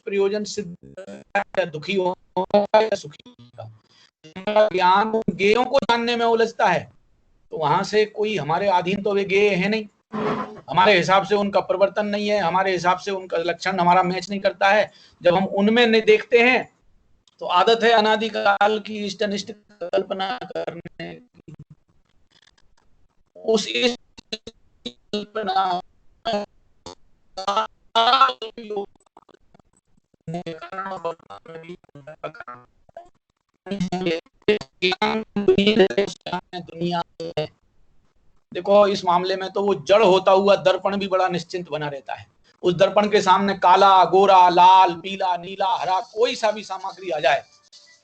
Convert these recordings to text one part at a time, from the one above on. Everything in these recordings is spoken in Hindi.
प्रयोजन सिद्ध या दुखी होगा या सुखी होगा। ज्ञान गेयों को जानने में उलझता है, तो वहां से कोई हमारे अधीन तो वे गेय है नहीं, हमारे हिसाब से उनका परिवर्तन नहीं है, हमारे हिसाब से उनका लक्षण हमारा मैच नहीं करता है। जब हम उनमें नहीं देखते हैं तो आदत है अनादिकाल की इष्ट अनिष्ट कल्पना करने की। उस कल्पना दुनिया है। देखो इस मामले में तो वो जड़ होता हुआ दर्पण भी बड़ा निश्चिंत बना रहता है। उस दर्पण के सामने काला, गोरा, लाल, पीला, नीला, हरा कोई सा भी सामग्री आ जाए,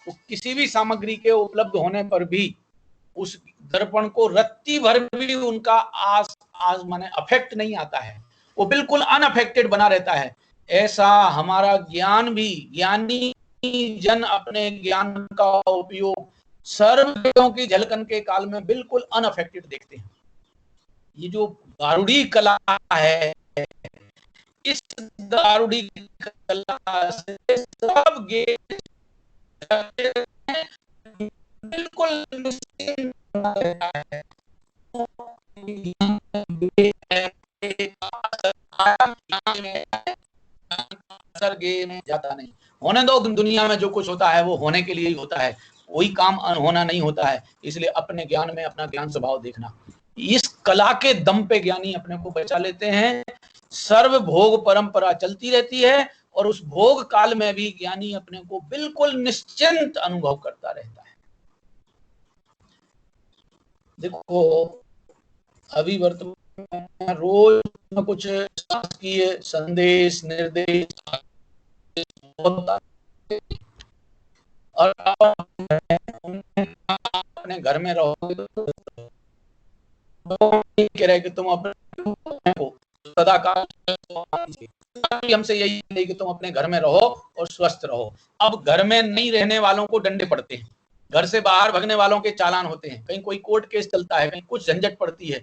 तो किसी भी सामग्री के उपलब्ध होने पर भी उस दर्पण को रत्ती भर भी उनका माने अफेक्ट नहीं आता है, वो बिल्कुल अनअफेक्टेड बना रहता है। ऐसा हमारा ज्ञान भी, ज्ञानी जन अपने ज्ञान का उपयोग सर्वों की झलकन के काल में बिल्कुल अनअफेक्टेड देखते हैं। ये जो दारुड़ी कला है, इस दारुड़ी कला से सब बिल्कुल जाता नहीं। होने दो, दुनिया में जो कुछ होता है वो होने के लिए ही होता है, कोई काम अनहोना नहीं होता है। इसलिए अपने ज्ञान में अपना ज्ञान स्वभाव देखना, इस कला के दम पे ज्ञानी अपने को बचा लेते हैं। सर्व भोग परंपरा चलती रहती है और उस भोग काल में भी ज्ञानी अपने को बिल्कुल निश्चिंत अनुभव करता रहता है। देखो अभी वर्तमान में रोज में कुछ शासकीय संदेश निर्देश और अपने घर में रहोगे तो कह रहे कि तुम अपने को सदाकाल हमसे यही है कि तुम अपने घर में रहो और स्वस्थ रहो। अब घर में नहीं रहने वालों को डंडे पड़ते हैं, घर से बाहर भगने वालों के चालान होते हैं, कहीं कोई कोर्ट केस चलता है, कहीं कुछ झंझट पड़ती है,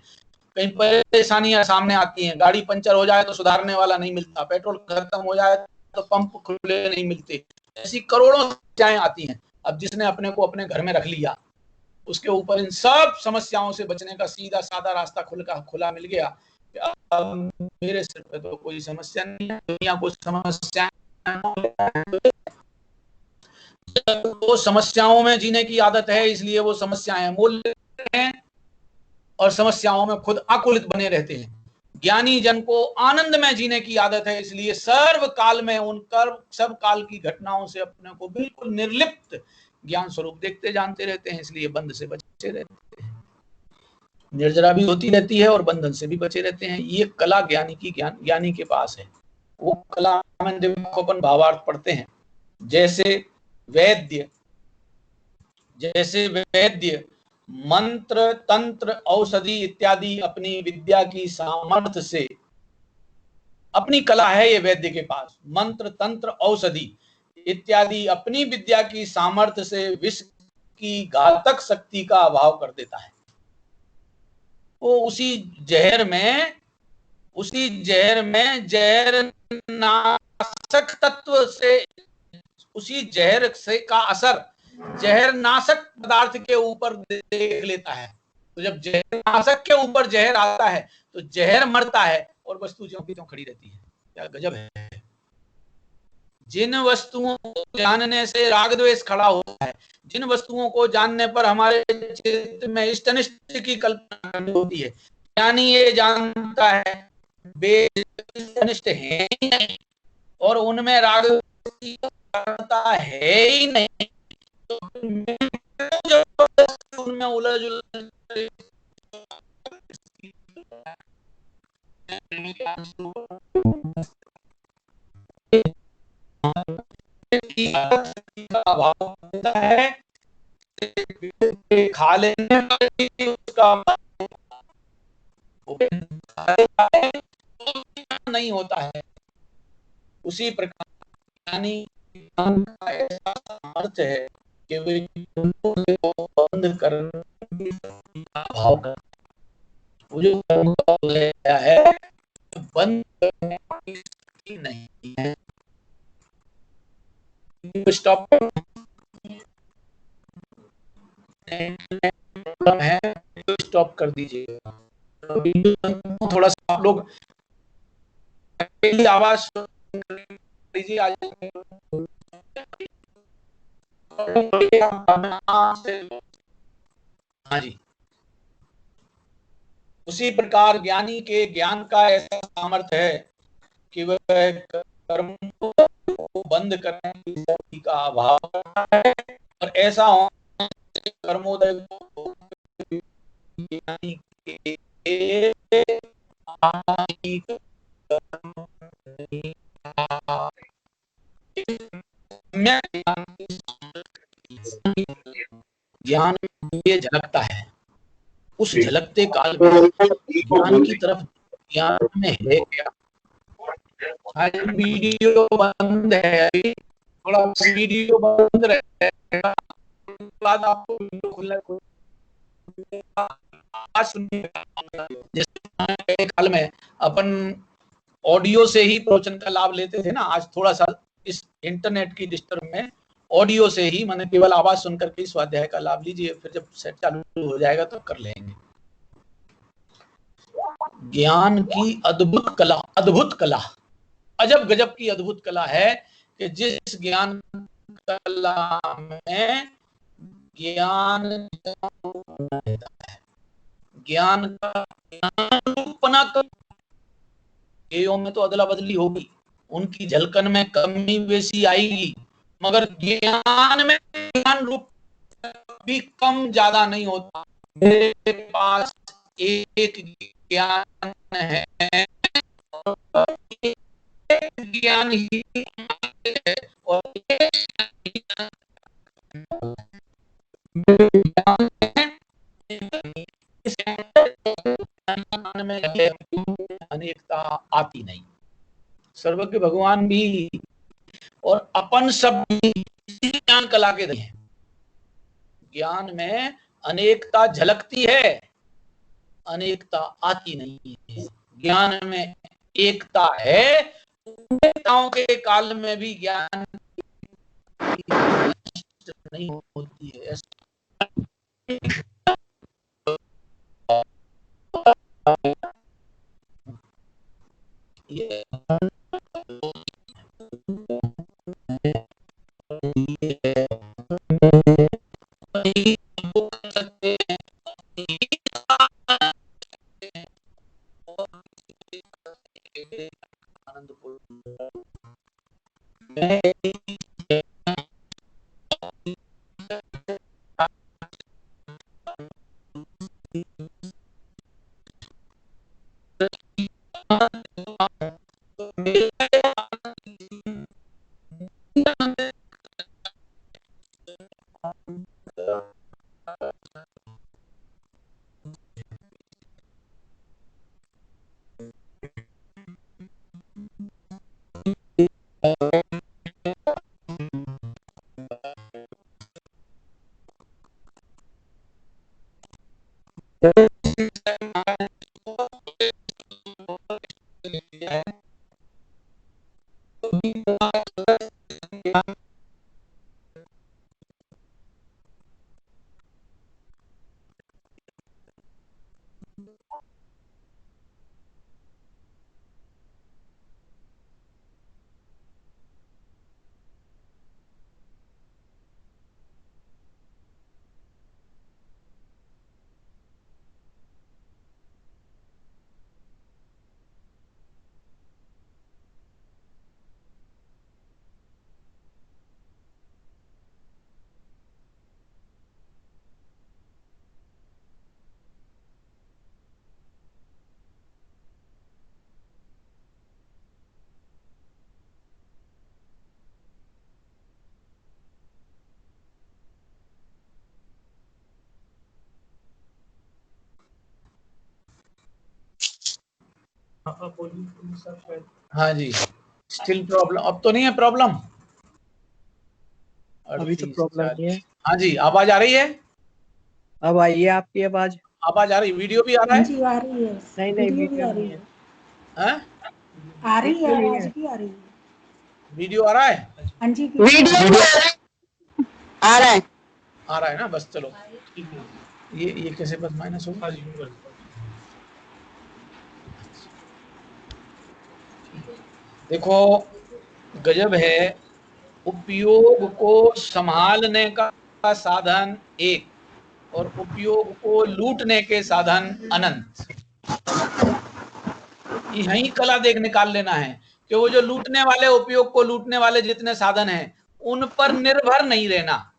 कहीं परेशानियां सामने आती हैं, गाड़ी पंचर हो जाए तो सुधारने वाला नहीं मिलता, पेट्रोल खत्म हो जाए तो पंप खुले नहीं मिलते, ऐसी करोड़ों समस्याएं आती हैं। अब जिसने अपने को अपने घर में रख लिया, उसके ऊपर इन सब समस्याओं से बचने का सीधा साधा रास्ता खुला मिल गया। अब मेरे सिर पे तो कोई समस्या नहीं है, दुनिया को समस्या वो समस्याओं में जीने की आदत है, इसलिए वो समस्याएं मोल लेते हैं और समस्याओं में खुद आकुलित बने रहते हैं। ज्ञानी जन को आनंद में जीने की आदत है, इसलिए सर्व काल में उनकर सब काल की घटनाओं से अपने को बिल्कुल निर्लिप्त ज्ञान स्वरूप देखते जानते रहते हैं, इसलिए बंध से बचे रहते हैं, निर्जरा भी होती रहती है और बंधन से भी बचे रहते हैं। ये कला ज्ञानी के पास है। वो कला में देखो अपन भावार्थ पढ़ते हैं, जैसे वैद्य मंत्र तंत्र औषधि इत्यादि अपनी विद्या की सामर्थ्य से, अपनी कला है ये वैद्य के पास, मंत्र तंत्र औषधि इत्यादि अपनी विद्या की सामर्थ्य से विष की घातक शक्ति का अभाव कर देता है। वो उसी जहर में जहर नाशक तत्व से, उसी जहर से का असर जहर नाशक पदार्थ के ऊपर देख लेता है। तो जब जहर नाशक के ऊपर जहर आता है तो जहर मरता है और वस्तु ज्यों की त्यों खड़ी रहती है। क्या गजब है। जिन वस्तुओं को जानने से राग द्वेष खड़ा होता है, जिन वस्तुओं को जानने पर हमारे चित्त में इष्ट अनिष्ट की कल्पना करनी होती है, ज्ञानी ये जानता है वे अनिष्ट है ही नहीं और उनमें राग है ही नहीं, तो उनमें उलझ अभाव होता है, खा लेने उसका नहीं होता है। उसी प्रकार यानी ऐसा सामर्थ्य है कि वे बंद करने भाव का मुझे है बंद करने की नहीं है। स्टॉप है, स्टॉप कर दीजिएगा। थोड़ा सा आप लोग आवाज लीजिए। हाँ जी। उसी प्रकार ज्ञानी के ज्ञान का ऐसा सामर्थ्य है कि वह कर्म को बंद करने की शक्ति का अभाव है, और ऐसा कर्मोदय ज्ञानी के ज्ञान ये झलकता है, उस झलकते काल में ज्ञान की तरफ ज्ञान में है क्या? वीडियो बंद है अभी, थोड़ा वीडियो बंद रहेगा, बाद आपको वीडियो खुलना आज सुनिएगा। जैसे काल में अपन ऑडियो से ही प्रवचन का लाभ लेते थे ना, आज थोड़ा सा इस इंटरनेट की डिस्टर्ब में ऑडियो से ही, माने केवल आवाज सुनकर के स्वाध्याय का लाभ लीजिए, फिर जब सेट चालू हो जाएगा तो कर लेंगे। ज्ञान की अद्भुत कला, अद्भुत कला, अजब गजब की अद्भुत कला है कि जिस ज्ञान कला में ज्ञान ज्ञान का रूपना में तो अदला बदली होगी, उनकी झलकन में कमी बेसी आएगी, मगर ज्ञान में ज्ञान रूप भी कम ज्यादा नहीं होता। मेरे पास एक ज्ञान है, ज्ञान ही है, और में अनेकता आती नहीं। सर्वज्ञ भगवान भी और अपन सब ज्ञान कला के हैं। ज्ञान में अनेकता झलकती है, अनेकता आती नहीं है। ज्ञान में एकता है, अनेकताओं के काल में भी ज्ञान नहीं होती है। ये हाँ जी, स्टिल प्रॉब्लम, अब तो नहीं है प्रॉब्लम? अभी तो प्रॉब्लम नहीं है। हाँ जी, आवाज आ रही है? अब आई है आपकी आवाज। आवाज आ रही, वीडियो भी आ रहा है? जी आ रही है। नहीं नहीं, वीडियो नहीं है। आ रही है, आवाज भी आ रही है। वीडियो आ रहा है? हाँ जी वीडियो आ रहा है ना, बस चलो ठीक है। ये कैसे बस माइनस होगा? देखो गजब है, उपयोग को संभालने का साधन एक और उपयोग को लूटने के साधन अनंत। यही कला देख निकाल लेना है कि वो जो लूटने वाले, उपयोग को लूटने वाले जितने साधन हैं उन पर निर्भर नहीं रहना।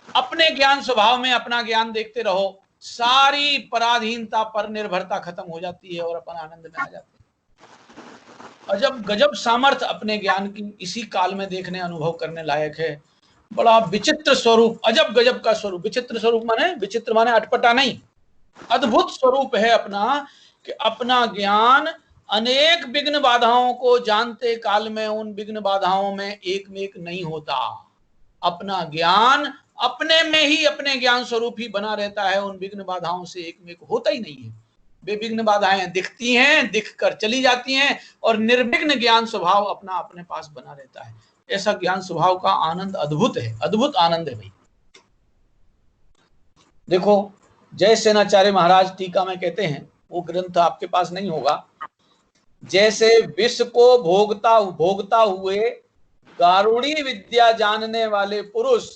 अपने ज्ञान स्वभाव में अपना ज्ञान देखते रहो, सारी पराधीनता पर निर्भरता खत्म हो जाती है और अपन आनंद में आ जाते हैं। अजब गजब सामर्थ्य अपने ज्ञान की इसी काल में देखने अनुभव करने लायक है। बड़ा विचित्र स्वरूप, अजब गजब का स्वरूप। विचित्र स्वरूप माने, विचित्र माने अटपटा नहीं, अद्भुत स्वरूप है अपना कि अपना ज्ञान अनेक विघ्न बाधाओं को जानते काल में उन विघ्न बाधाओं में एक में एक नहीं होता। अपना ज्ञान अपने में ही अपने ज्ञान स्वरूप ही बना रहता है, उन विघ्न बाधाओं से एक में एक होता ही नहीं है। बेविघ्न बाधाएं दिखती हैं, दिख कर चली जाती हैं और निर्विघ्न ज्ञान स्वभाव अपना अपने पास बना रहता है। ऐसा ज्ञान स्वभाव का आनंद अद्भुत है, अद्भुत आनंद है भाई। देखो जय सेनाचार्य महाराज टीका में कहते हैं, वो ग्रंथ आपके पास नहीं होगा, जैसे विष को भोगता हुए गारुड़ी विद्या जानने वाले पुरुष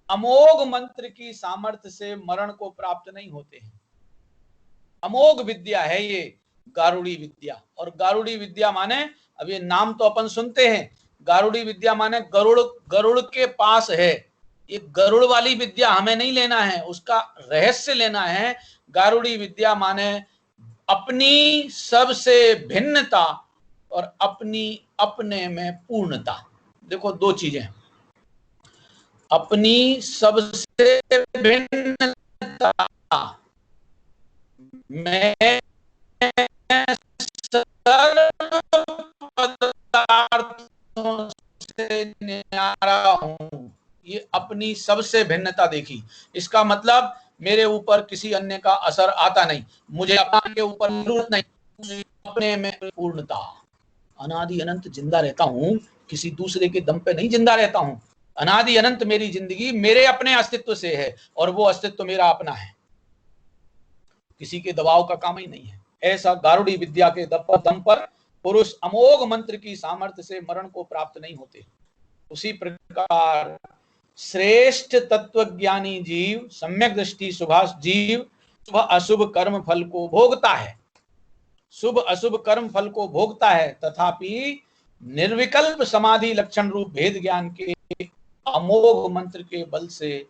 अमोघ मंत्र की सामर्थ्य से मरण को प्राप्त नहीं होते हैं। अमोघ विद्या है ये गारुड़ी विद्या। और गारुड़ी विद्या माने, अब ये नाम तो अपन सुनते हैं, गारुड़ी विद्या माने गरुड़ के पास है। ये गरुड़ वाली विद्या हमें नहीं लेना है, उसका रहस्य लेना है। गारुड़ी विद्या माने अपनी सबसे भिन्नता और अपने में पूर्णता। देखो दो चीजें, अपनी सबसे भिन्नता, मैं पदार्थों से न्यारा हूं, ये अपनी सबसे भिन्नता देखी। इसका मतलब मेरे ऊपर किसी अन्य का असर आता नहीं, मुझे अपने ऊपर जरूरत नहीं, अपने में पूर्णता। अनादि अनंत जिंदा रहता हूं, किसी दूसरे के दम पे नहीं जिंदा रहता हूं। अनादि अनंत मेरी जिंदगी मेरे अपने अस्तित्व से है और वो अस्तित्व मेरा अपना है, किसी के दबाव का काम ही नहीं है। ऐसा गारुड़ी विद्या के दम पर पुरुष अमोघ मंत्र की सामर्थ्य से मरण को प्राप्त नहीं होते। उसी प्रकार श्रेष्ठ तत्वज्ञानी जीव, सम्यक दृष्टि सुभाष जीव, शुभ अशुभ कर्म फल को भोगता है, शुभ अशुभ कर्म फल को भोगता है, तथापि निर्विकल्प समाधि लक्षण रूप भेद ज्ञान के अमोघ मंत्र के बल से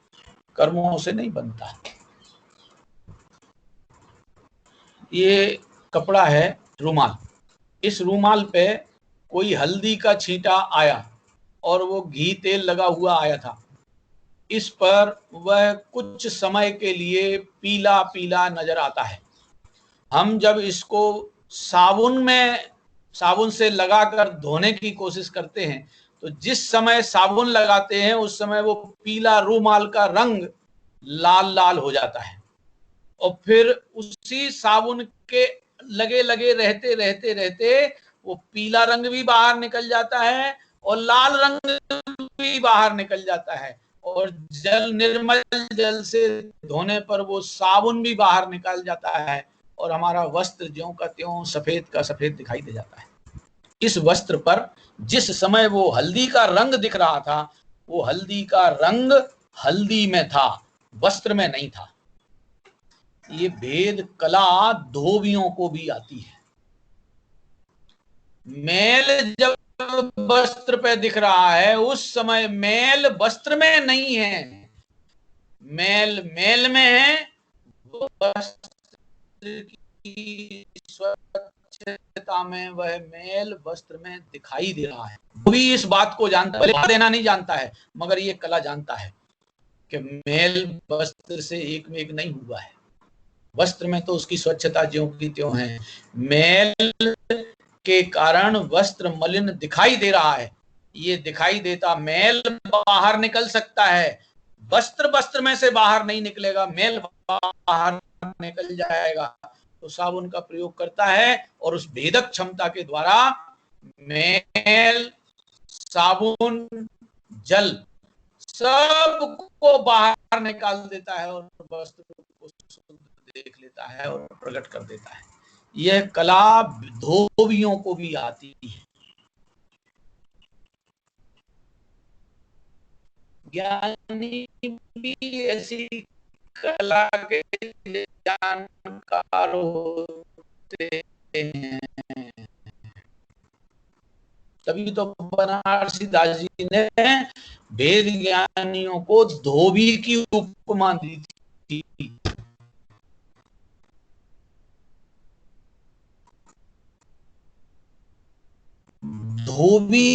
कर्मों से नहीं बनता। ये कपड़ा है रूमाल, इस रूमाल पे कोई हल्दी का छींटा आया और वो घी तेल लगा हुआ आया था, इस पर वह कुछ समय के लिए पीला पीला नजर आता है। हम जब इसको साबुन से लगाकर धोने की कोशिश करते हैं तो जिस समय साबुन लगाते हैं उस समय वो पीला रूमाल का रंग लाल लाल हो जाता है और फिर उसी साबुन के लगे लगे रहते रहते रहते वो पीला रंग भी बाहर निकल जाता है और लाल रंग भी बाहर निकल जाता है और निर्मल जल से धोने पर वो साबुन भी बाहर निकल जाता है और हमारा वस्त्र ज्यों का त्यों सफेद का सफेद दिखाई दे जाता है। इस वस्त्र पर जिस समय वो हल्दी का रंग दिख रहा था, वो हल्दी का रंग हल्दी में था, वस्त्र में नहीं था। ये भेद कला धोबियों को भी आती है। मैल जब वस्त्र पे दिख रहा है उस समय मैल वस्त्र में नहीं है, मैल मैल में है, वो वस्त्र की स्वच्छता में वह मैल वस्त्र में दिखाई दे रहा है। वो भी इस बात को जानता है, देना नहीं जानता है, मगर ये कला जानता है कि मैल वस्त्र से एक में एक नहीं हुआ है। वस्त्र में तो उसकी स्वच्छता ज्यों की त्यों है, मैल के कारण वस्त्र मलिन दिखाई दे रहा है। ये दिखाई देता मैल बाहर निकल सकता है, वस्त्र वस्त्र में से बाहर नहीं निकलेगा, मैल बाहर निकल जाएगा। तो साबुन का प्रयोग करता है और उस भेदक क्षमता के द्वारा मैल साबुन जल सबको बाहर निकाल देता है और वस्तु को शुद्ध देख लेता है और प्रकट कर देता है। यह कला धोबियों को भी आती है। ज्ञानी भी ऐसी कला के जानकार होते हैं। तभी तो बनारसी दास जी ने वेद ज्ञानियों को धोबी की उपमा दी थी। धोबी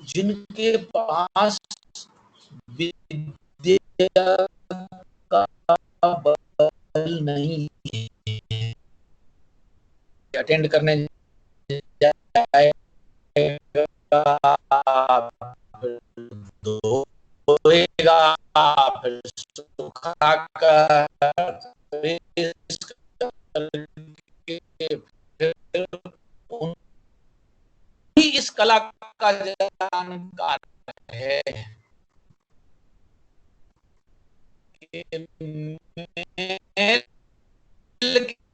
जिनके पास विद्या का बल नहीं है, अटेंड करने जाएगा, धोएगा, फिर सुखाकर इस कला का जानकार है।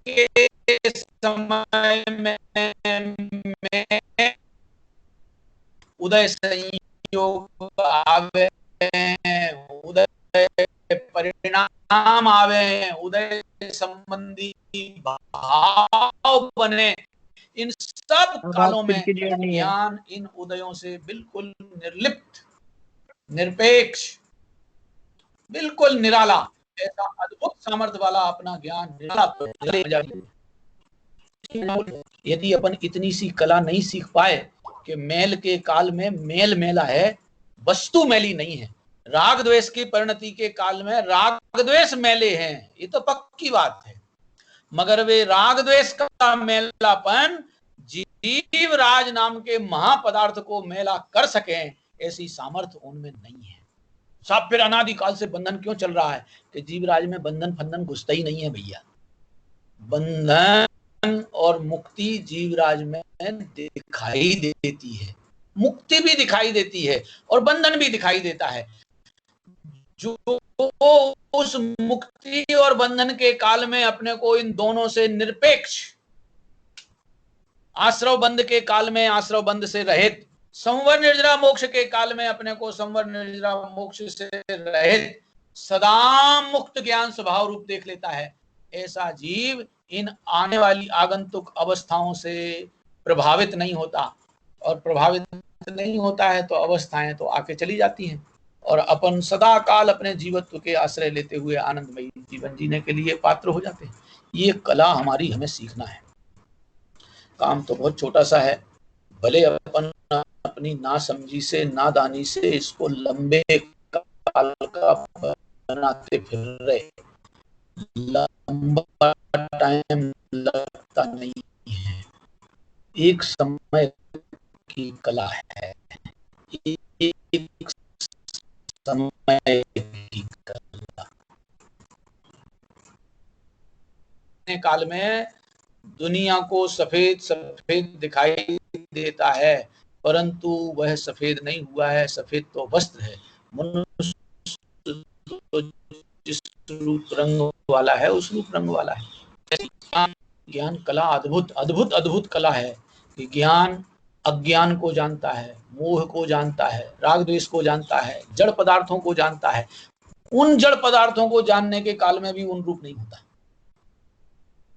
के समय में उदय संयोग आवे, उदय परिणाम आवे, उदय संबंधी भाव बने, इन सब कालों में ज्ञान इन उदयों से बिल्कुल निर्लिप्त, निरपेक्ष, बिल्कुल निराला, ऐसा अद्भुत सामर्थ्य वाला अपना ज्ञान निराला। यदि अपन इतनी सी कला नहीं सीख पाए कि मेल के काल में मेल मेला है, वस्तु मैली नहीं है, राग द्वेष की परिणति के काल में राग द्वेष मेले हैं, ये तो पक्की बात है, मगर वे राग द्वेष का मेलापन जीव राज नाम के महापदार्थ को मेला कर सके, ऐसी सामर्थ्य उनमें नहीं है। सब फिर अनादिकाल से बंधन क्यों चल रहा है कि जीवराज में बंधन फंधन घुसता ही नहीं है भैया। बंधन और मुक्ति जीवराज में दिखाई देती है, मुक्ति भी दिखाई देती है और बंधन भी दिखाई देता है। जो उस मुक्ति और बंधन के काल में अपने को इन दोनों से निरपेक्ष, आश्रव बंध के काल में आश्रव बंध से रहित, संवर निर्जरा मोक्ष के काल में अपने को संवर निर्जरा मोक्ष से रहित, सदा मुक्त ज्ञान स्वभाव रूप देख लेता है, ऐसा जीव इन आने वाली आगंतुक अवस्थाओं से प्रभावित नहीं होता, और प्रभावित नहीं होता है तो अवस्थाएं तो आके चली जाती हैं, और अपन सदा काल अपने जीवत्व के आश्रय लेते हुए आनंदमयी जीवन जीने के लिए पात्र हो जाते हैं। ये कला हमारी हमें सीखना है। काम तो बहुत छोटा सा है, भले अपन अपनी नासमझी से नादानी से इसको लंबे काल का बनाते फिर रहे, लंबा टाइम लगता नहीं है, एक समय की कला है, एक समय की कला। काल में दुनिया को सफेद सफेद दिखाई देता है, परंतु वह सफेद नहीं हुआ है, सफेद तो वस्त्र है। मनुष्य तो जिस रूप रंग वाला है उस रूप रंग वाला है। ज्ञान कला अद्भुत अद्भुत अद्भुत कला है कि ज्ञान अज्ञान को जानता है, मोह को जानता है, राग द्वेष को जानता है, जड़ पदार्थों को जानता है। उन जड़ पदार्थों को जानने के काल में भी उन रूप नहीं होता।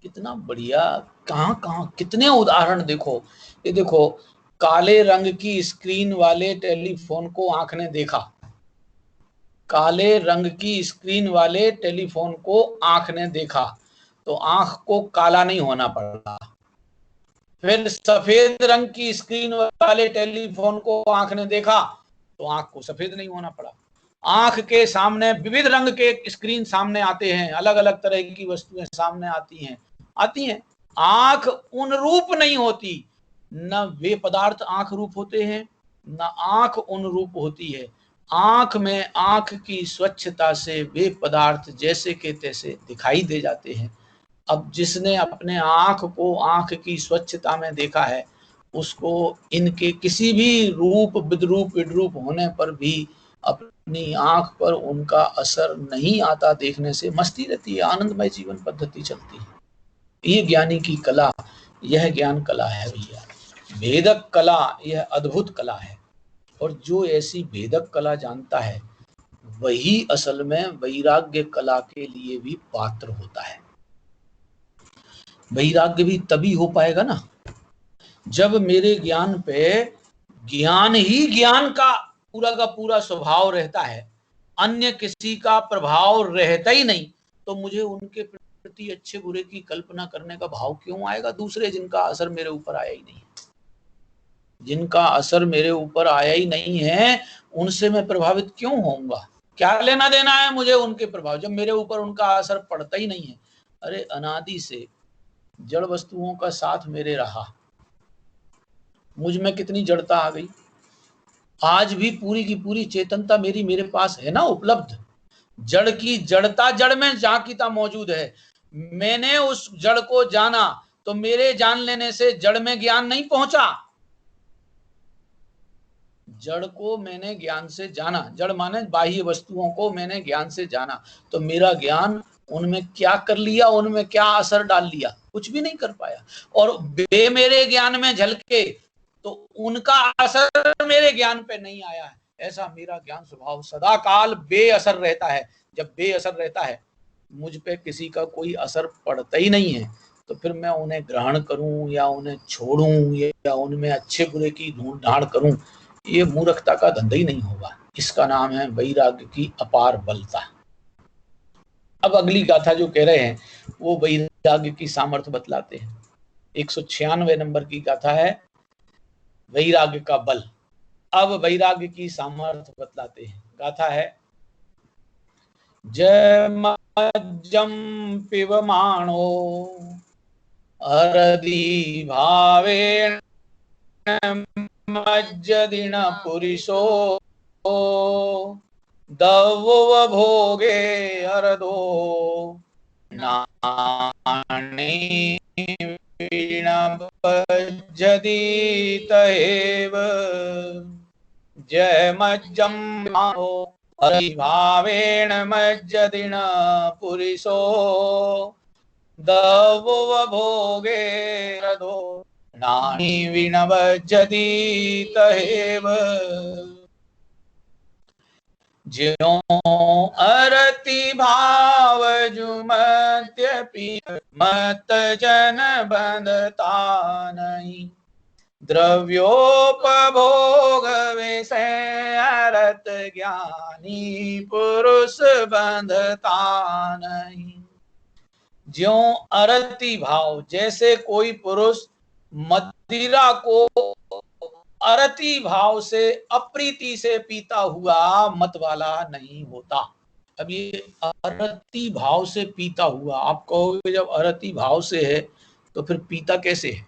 कितना बढ़िया, कहाँ कितने उदाहरण देखो। ये देखो, काले रंग की स्क्रीन वाले टेलीफोन को आंख ने देखा, काले रंग की स्क्रीन वाले टेलीफोन को आंख ने देखा तो आंख को काला नहीं होना पड़ा। फिर सफेद रंग की स्क्रीन वाले टेलीफोन को आंख ने देखा तो आंख को सफेद नहीं होना पड़ा। आंख के सामने विविध रंग के स्क्रीन सामने आते हैं, अलग अलग तरह की वस्तुएं सामने आती हैं। आंख उन रूप नहीं होती, न वे पदार्थ आंख रूप होते हैं, न आंख उन रूप होती है। आंख में आंख की स्वच्छता से वे पदार्थ जैसे के तैसे दिखाई दे जाते हैं। अब जिसने अपने आंख को आंख की स्वच्छता में देखा है उसको इनके किसी भी रूप विद्रूप विद्रूप होने पर भी अपनी आंख पर उनका असर नहीं आता, देखने से मस्ती रहती है, आनंदमय जीवन पद्धति चलती है। ये ज्ञानी की कला, यह ज्ञान कला है भैया। भेदक कला यह अद्भुत कला है, और जो ऐसी भेदक कला जानता है वही असल में वैराग्य कला के लिए भी पात्र होता है। वैराग्य भी तभी हो पाएगा ना जब मेरे ज्ञान पे ज्ञान ही ज्ञान का पूरा स्वभाव रहता है, अन्य किसी का प्रभाव रहता ही नहीं, तो मुझे उनके प्रति अच्छे बुरे की कल्पना करने का भाव क्यों आएगा? दूसरे जिनका असर मेरे ऊपर आया ही नहीं, जिनका असर मेरे ऊपर आया ही नहीं है, उनसे मैं प्रभावित क्यों होऊंगा? क्या लेना देना है मुझे उनके प्रभाव, जब मेरे ऊपर उनका असर पड़ता ही नहीं है। अरे अनादि से जड़ वस्तुओं का साथ मेरे रहा, मुझ में कितनी जड़ता आ गई, आज भी पूरी की पूरी चेतनता मेरे पास है ना उपलब्ध। जड़ की जड़ता जड़ में जहां की तहां मौजूद है। मैंने उस जड़ को जाना तो मेरे जान लेने से जड़ में ज्ञान नहीं पहुंचा, जड़ को मैंने ज्ञान से जाना, जड़ माने बाह्य वस्तुओं को मैंने ज्ञान से जाना, तो मेरा ज्ञान उनमें क्या कर लिया, उनमें क्या असर डाल लिया? कुछ भी नहीं कर पाया। और वे मेरे ज्ञान में झलके तो उनका असर मेरे ज्ञान पे नहीं आया है। ऐसा मेरा ज्ञान स्वभाव सदा काल बेअसर रहता है। जब बेअसर रहता है, मुझ पे किसी का कोई असर पड़ता ही नहीं है, तो फिर मैं उन्हें ग्रहण करूं या उन्हें छोड़ूं या उनमें अच्छे बुरे की ढूंढ ढांड करूं, ये मूर्खता का धंधा ही नहीं होगा। इसका नाम है वैराग्य की अपार बलता। अब अगली गाथा जो कह रहे हैं वो वैराग्य की सामर्थ्य बतलाते हैं। 196 नंबर की गाथा है वैराग्य का बल। अब वैराग्य की सामर्थ्य बतलाते हैं। गाथा है जयमज्जम पिबमाणो अरदि भावेन मज्जदिन पुरुषो दवो भोगे अरदो नानी वीणभज्जति तहेव जयमज्जं मानो हरिभावेन मज्जदिन पुरुषो दवो भोगे रदो नानी विनवज्जति तहेव ज्यों अरति भाव जुमत्यपि मत जन बंधता नहीं द्रव्योपभोग विषय अरत ज्ञानी पुरुष बंधता नहीं। ज्यों अरति भाव, जैसे कोई पुरुष मदिरा को अरति भाव से अप्रीति से पीता हुआ मत वाला नहीं होता। अब ये अरति भाव से पीता हुआ, आप कहोगे जब अरति भाव से है तो फिर पीता कैसे है?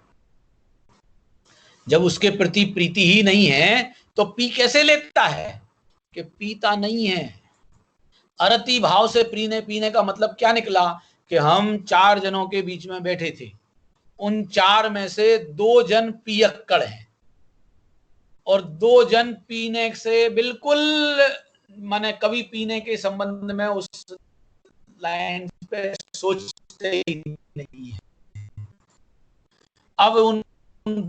जब उसके प्रति प्रीति ही नहीं है तो पी कैसे लेता है? कि पीता नहीं है। अरति भाव से पीने का मतलब क्या निकला कि हम 4 जनों के बीच में बैठे थे, उन 4 में से 2 जन पियक्कड़ हैं और 2 जन पीने से बिल्कुल माने कभी पीने के संबंध में उस लाइन पे सोचते ही नहीं है। अब उन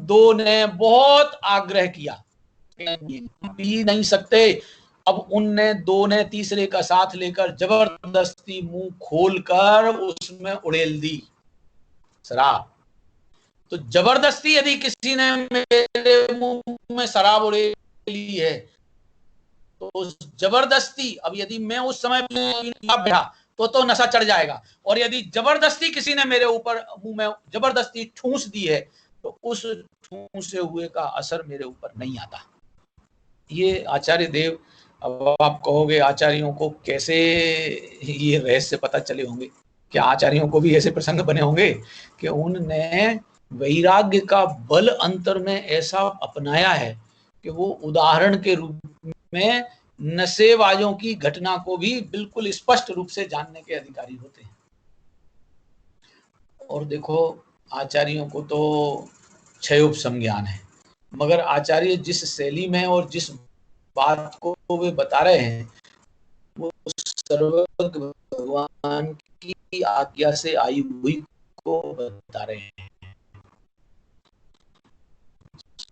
2 ने बहुत आग्रह किया, पी नहीं सकते। अब उनने 2 ने तीसरे का साथ लेकर जबरदस्ती मुंह खोलकर उसमें उड़ेल दी शराब। तो जबरदस्ती यदि किसी ने मेरे मुंह में शराब उड़ेली है तो उस जबरदस्ती, अब यदि मैं उस समय बैठा तो नशा चढ़ जाएगा, और यदि जबरदस्ती किसी ने मेरे ऊपर मुंह में जबरदस्ती ठूंस दी है तो उस ठूंसे हुए का असर मेरे ऊपर नहीं आता। ये आचार्य देव, अब आप कहोगे आचार्यों को कैसे ये रहस्य पता चले होंगे? क्या आचार्यों को भी ऐसे प्रसंग बने होंगे कि उनने वैराग्य का बल अंतर में ऐसा अपनाया है कि वो उदाहरण के रूप में नशेबाजों की घटना को भी बिल्कुल स्पष्ट रूप से जानने के अधिकारी होते हैं। और देखो आचार्यों को तो क्षयोपशम ज्ञान है। मगर आचार्य जिस शैली में और जिस बात को वे बता रहे हैं वो सर्वज्ञ भगवान की आज्ञा से आई हुई को बता रहे हैं।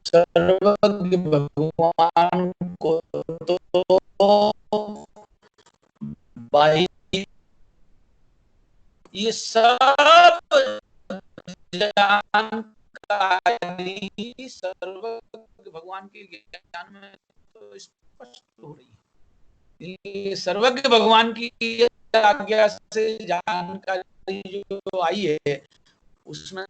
सर्वज्ञ भगवान को तो भाई ये सब जानकारी सर्वज्ञ भगवान के ज्ञान में तो स्पष्ट हो रही है। ये सर्वज्ञ भगवान की आज्ञा से जानकारी जो आई है उसमें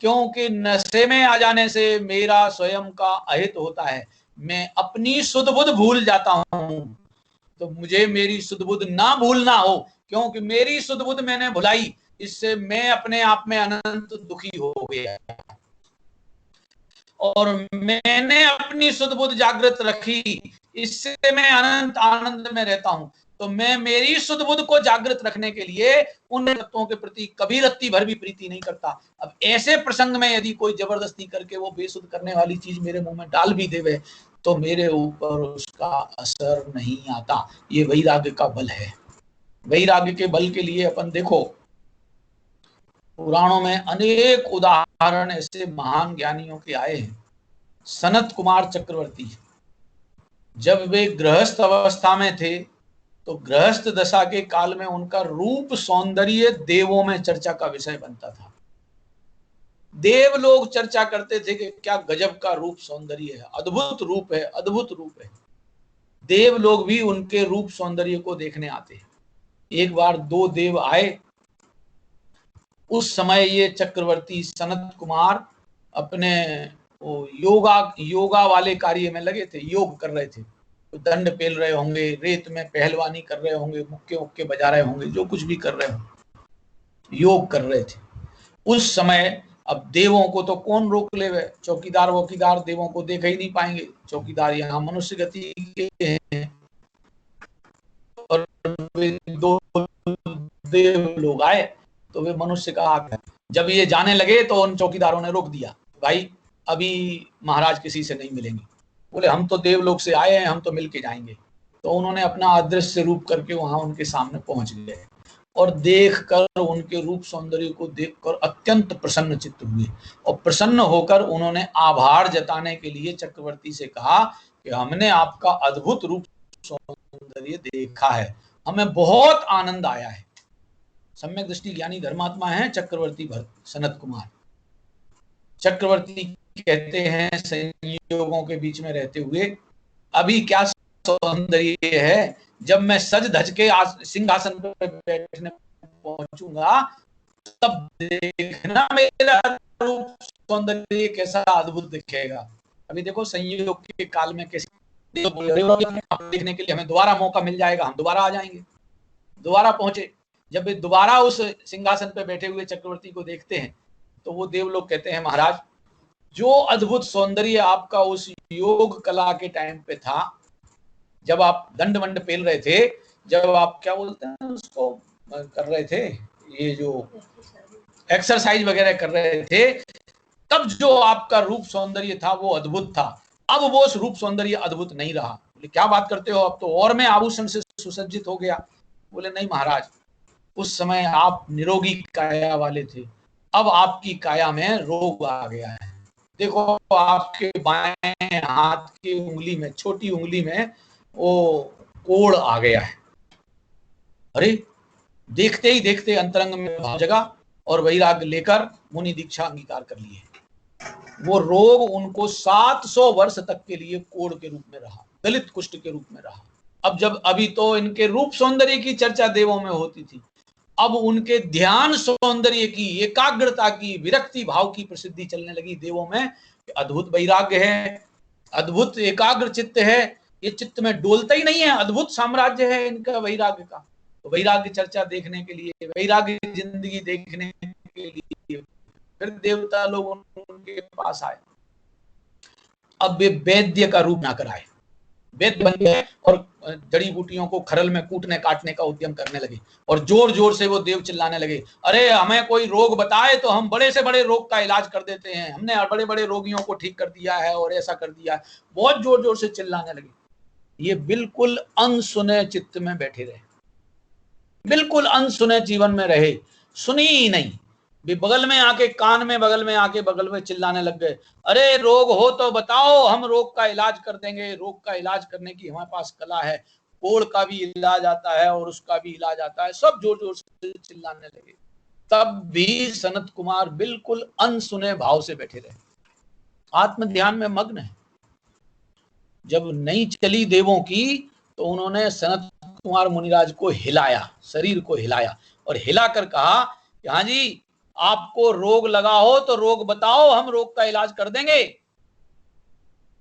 क्योंकि नशे में आ जाने से मेरा स्वयं का अहित होता है, मैं अपनी सुध बुध भूल जाता हूं, तो मुझे मेरी सुध बुध ना भूलना हो, क्योंकि मेरी सुध बुध मैंने भुलाई, इससे मैं अपने आप में अनंत दुखी हो गया। और मैंने अपनी सुध बुध जागृत रखी, इससे मैं अनंत आनंद में रहता हूं। तो मैं मेरी सुध बुध को जागृत रखने के लिए उन तत्वों के प्रति कभी रत्ती भर भी प्रीति नहीं करता। अब ऐसे प्रसंग में यदि कोई जबरदस्ती करके वो बेसुध करने वाली चीज मेरे मुंह में डाल भी देवे तो मेरे ऊपर उसका असर नहीं आता। ये वैराग्य का बल है। वैराग्य के बल के लिए अपन देखो पुराणों में अनेक उदाहरण ऐसे महान ज्ञानियों के आए हैं। सनत कुमार चक्रवर्ती जब वे गृहस्थ अवस्था में थे तो गृहस्थ दशा के काल में उनका रूप सौंदर्य देवों में चर्चा का विषय बनता था। देव लोग चर्चा करते थे कि क्या गजब का रूप सौंदर्य है, अद्भुत रूप है, अद्भुत रूप है। देव लोग भी उनके रूप सौंदर्य को देखने आते हैं। एक बार दो देव आए। उस समय ये चक्रवर्ती सनत कुमार अपने योगा वाले कार्य में लगे थे, योग कर रहे थे। तो दंड पेल रहे होंगे, रेत में पहलवानी कर रहे होंगे, मुक्के उक्के बजा रहे होंगे, जो कुछ भी कर रहे होंगे, योग कर रहे थे। उस समय अब देवों को तो कौन रोक ले, चौकीदार वकीदार देवों को देख ही नहीं पाएंगे। चौकीदार यहाँ मनुष्य गति के हैं। और दो देव लोग आए तो वे मनुष्य का आग है। जब ये जाने लगे तो उन चौकीदारों ने रोक दिया, भाई अभी महाराज किसी से नहीं मिलेंगे। बोले हम तो देवलोक से आए हैं, हम तो मिल के जाएंगे। तो उन्होंने अपना अदृश्य रूप करके वहां उनके सामने पहुंच गए और देखकर उनके रूप सौंदर्य को देखकर अत्यंत प्रसन्न चित्त हुए। और प्रसन्न होकर उन्होंने आभार जताने के लिए चक्रवर्ती से कहा कि हमने आपका अद्भुत रूप सौंदर्य देखा है, हमें बहुत आनंद आया है। सम्यक दृष्टि ज्ञानी धर्मात्मा है चक्रवर्ती भरत सनत कुमार। चक्रवर्ती कहते हैं संयोगों के बीच में रहते हुए अभी क्या सौंदर्य है, जब मैं सज धज के सिंहासन पर बैठने पहुंचूंगा तब देखना मेरा रूप सौंदर्य कैसा अद्भुत दिखेगा। अभी देखो संयोग के काल में कैसे देखने के लिए हमें दोबारा मौका मिल जाएगा, हम दोबारा आ जाएंगे। दोबारा पहुंचे, जब वे दोबारा उस सिंहासन पर बैठे हुए चक्रवर्ती को देखते हैं तो वो देव लोग कहते हैं महाराज जो अद्भुत सौंदर्य आपका उस योग कला के टाइम पे था, जब आप दंड वंड पेल रहे थे, जब आप क्या बोलते हैं उसको कर रहे थे, ये जो एक्सरसाइज वगैरह कर रहे थे, तब जो आपका रूप सौंदर्य था वो अद्भुत था। अब वो रूप सौंदर्य अद्भुत नहीं रहा। बोले क्या बात करते हो, अब तो और मैं आभूषण से सुसज्जित हो गया। बोले नहीं महाराज, उस समय आप निरोगी काया वाले थे, अब आपकी काया में रोग आ गया है। देखो आपके बाएं हाथ की उंगली में, छोटी उंगली में वो कोड़ आ गया है। अरे देखते ही देखते अंतरंग में भाव जगा और वैराग्य लेकर मुनि दीक्षा अंगीकार कर लिए। वो रोग उनको 700 वर्ष तक के लिए कोड़ के रूप में रहा, दलित कुष्ठ के रूप में रहा। अब जब अभी तो इनके रूप सौंदर्य की चर्चा देवों में होती थी, अब उनके ध्यान सौंदर्य की, एकाग्रता की, विरक्ति भाव की प्रसिद्धि चलने लगी देवों में। अद्भुत वैराग्य है, अद्भुत एकाग्र चित्त है, ये चित्त में डोलता ही नहीं है, अद्भुत साम्राज्य है इनका वैराग्य का। तो वैराग्य चर्चा देखने के लिए, वैराग्य जिंदगी देखने के लिए फिर देवता लोग उनके पास आए। अब वे वैद्य का रूप ना कराए, वेद बन गए और जड़ी बूटियों को खरल में कूटने काटने का उद्यम करने लगे और जोर जोर से वो देव चिल्लाने लगे, अरे हमें कोई रोग बताए तो हम बड़े से बड़े रोग का इलाज कर देते हैं, हमने बड़े बड़े रोगियों को ठीक कर दिया है और ऐसा कर दिया है। बहुत जोर जोर से चिल्लाने लगे। ये बिल्कुल अनसुने चित्त में बैठे रहे, बिल्कुल अनसुने जीवन में रहे, सुनी ही नहीं। भी बगल में आके कान में बगल में चिल्लाने लग गए, अरे रोग हो तो बताओ, हम रोग का इलाज कर देंगे, रोग का इलाज करने की हमारे पास कला है, कोढ़ का भी इलाज आता है और उसका भी इलाज आता है। सब जोर जोर से चिल्लाने लगे। तब भी सनत कुमार बिल्कुल अनसुने भाव से बैठे रहे, आत्म ध्यान में मग्न है। जब नहीं चली देवों की तो उन्होंने सनत कुमार मुनिराज को हिलाया, शरीर को हिलाया और हिलाकर कहा कि हाँ जी, आपको रोग लगा हो तो रोग बताओ, हम रोग का इलाज कर देंगे।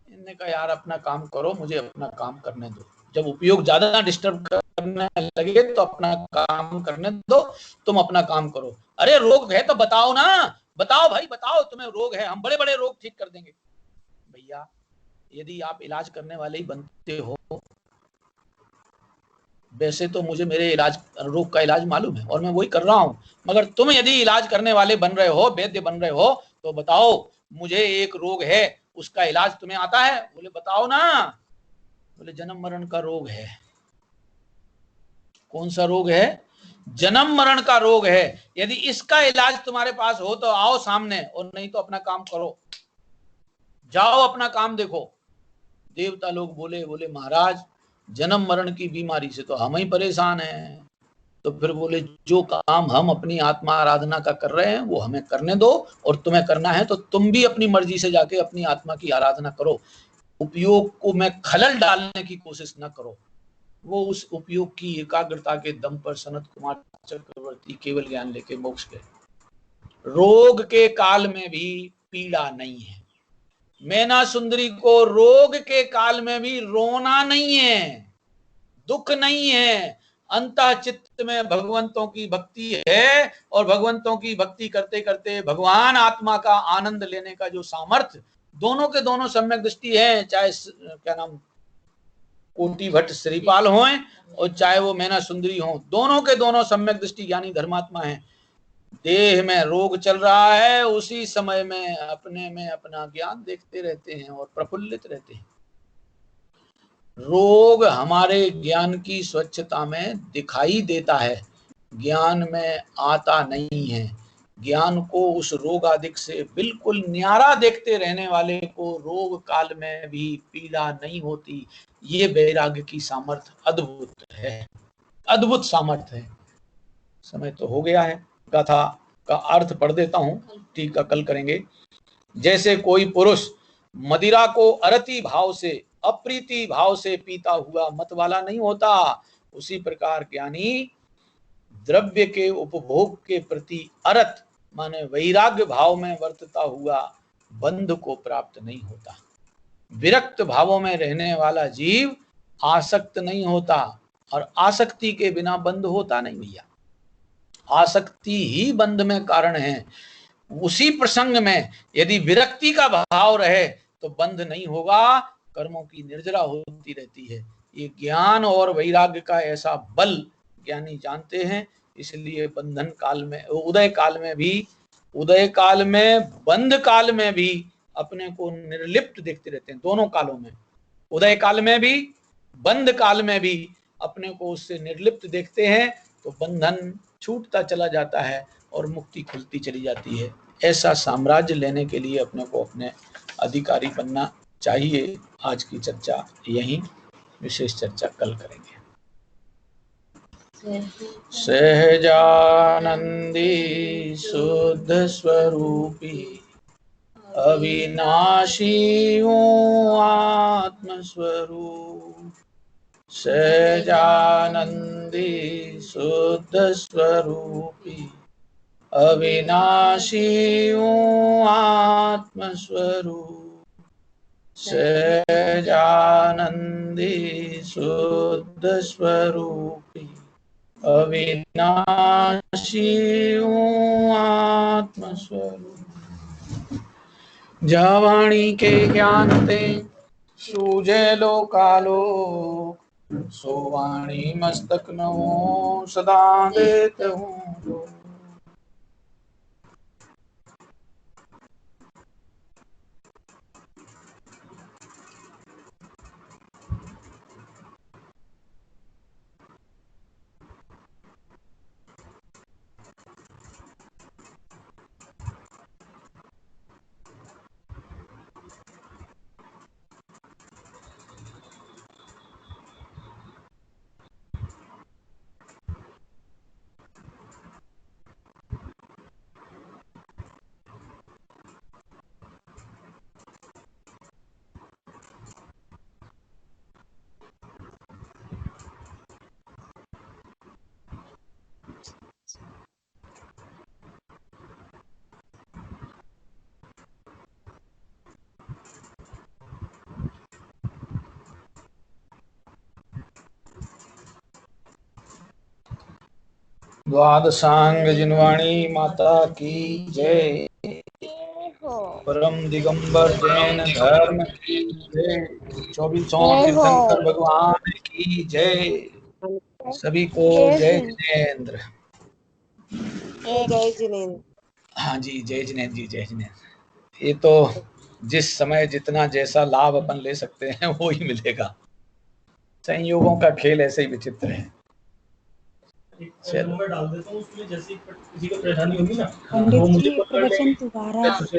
इन्होंने कहा यार अपना काम करो, मुझे अपना काम करने दो। जब उपयोग ज्यादा डिस्टर्ब करने लगे तो अपना काम करने दो, तुम अपना काम करो। अरे रोग है तो बताओ ना, बताओ भाई बताओ, तुम्हें रोग है, हम बड़े बड़े रोग ठीक कर देंगे। भैया यदि आप इलाज करने वाले ही बनते हो, वैसे तो मुझे मेरे इलाज रोग का इलाज मालूम है और मैं वही कर रहा हूं, मगर तुम यदि इलाज करने वाले बन रहे हो, वैद्य बन रहे हो, तो बताओ मुझे एक रोग है, उसका इलाज तुम्हें आता है? बोले बताओ ना। बोले जन्म मरण का रोग है। कौन सा रोग है? जन्म मरण का रोग है। यदि इसका इलाज तुम्हारे पास हो तो आओ सामने, और नहीं तो अपना काम करो, जाओ अपना काम देखो। देवता लोग बोले महाराज जन्म मरण की बीमारी से तो हम ही परेशान हैं। तो फिर बोले जो काम हम अपनी आत्मा आराधना का कर रहे हैं वो हमें करने दो, और तुम्हें करना है तो तुम भी अपनी मर्जी से जाके अपनी आत्मा की आराधना करो, उपयोग को में खलल डालने की कोशिश न करो। वो उस उपयोग की एकाग्रता के दम पर सनत कुमार चक्रवर्ती केवल ज्ञान लेके मोक्ष गए। रोग के काल में भी पीड़ा नहीं है। मैना सुंदरी को रोग के काल में भी रोना नहीं है, दुख नहीं है। अंतः चित्त में भगवंतों की भक्ति है, और भगवंतों की भक्ति करते करते भगवान आत्मा का आनंद लेने का जो सामर्थ्य, दोनों के दोनों सम्यक दृष्टि है। चाहे क्या नाम कोटि भट्ट श्रीपाल हों और चाहे वो मैना सुंदरी हों, दोनों के दोनों सम्यक दृष्टि ज्ञानी धर्मात्मा है। देह में रोग चल रहा है, उसी समय में अपने में अपना ज्ञान देखते रहते हैं और प्रफुल्लित रहते हैं। रोग हमारे ज्ञान की स्वच्छता में दिखाई देता है, ज्ञान में आता नहीं है। ज्ञान को उस रोग आदिक से बिल्कुल न्यारा देखते रहने वाले को रोग काल में भी पीड़ा नहीं होती। ये वैराग्य की सामर्थ्य अद्भुत है, अद्भुत सामर्थ्य है। समय तो हो गया है, गाथा का अर्थ पढ़ देता हूं, टीका कल करेंगे। जैसे कोई पुरुष मदिरा को अरति भाव से, अप्रीति भाव से पीता हुआ मत वाला नहीं होता, उसी प्रकार ज्ञानी द्रव्य के उपभोग के प्रति अरत माने वैराग्य भाव में वर्तता हुआ बंध को प्राप्त नहीं होता। विरक्त भावों में रहने वाला जीव आसक्त नहीं होता, और आसक्ति के बिना बंध होता नहीं भैया। आसक्ति ही बंध में कारण है। उसी प्रसंग में यदि विरक्ति का भाव रहे तो बंध नहीं होगा, कर्मों की निर्जरा होती रहती है। ये ज्ञान और वैराग्य का ऐसा बल ज्ञानी जानते हैं, इसलिए बंधन काल में, उदय काल में भी, उदय काल में, बंध काल में भी अपने को निर्लिप्त देखते रहते हैं। दोनों कालों में, उदय काल में भी, बंध काल में भी अपने को उससे निर्लिप्त देखते हैं, तो बंधन छूटता चला जाता है और मुक्ति खुलती चली जाती है। ऐसा साम्राज्य लेने के लिए अपने को अपने अधिकारी बनना चाहिए। आज की चर्चा यहीं, विशेष चर्चा कल करेंगे। सहजानंदी शुद्ध स्वरूपी अविनाशी हूँ आत्म स्वरूप। सहजानंदी शुद्ध स्वरूपी अविनाशी हूँ आत्म स्वरूप। सहजानंदी शुद्ध स्वरूपी अविनाशी हूँ आत्म स्वरूप। जहाँ वाणी के ज्ञान ते सूझे लोकालोक सोवाणी मस्तक नवो सदा देत हूँ। द्वादशांग जिनवाणी माता की जय। परम दिगंबर जैन धर्म की जय। 24 तीर्थंकर भगवान की जय। सभी को जय जिनेन्द्र। जय जिनेन्द्र। हाँ जी, जय जिनेन्द्र जी, जय जिनेन्द्र। ये तो जिस समय जितना जैसा लाभ अपन ले सकते हैं वो ही मिलेगा। संयोगों का खेल ऐसे ही विचित्र है। मैं डाल देता हूँ उसमें, जैसे किसी को परेशानी होगी ना पंडित जी प्रवचन दोबारा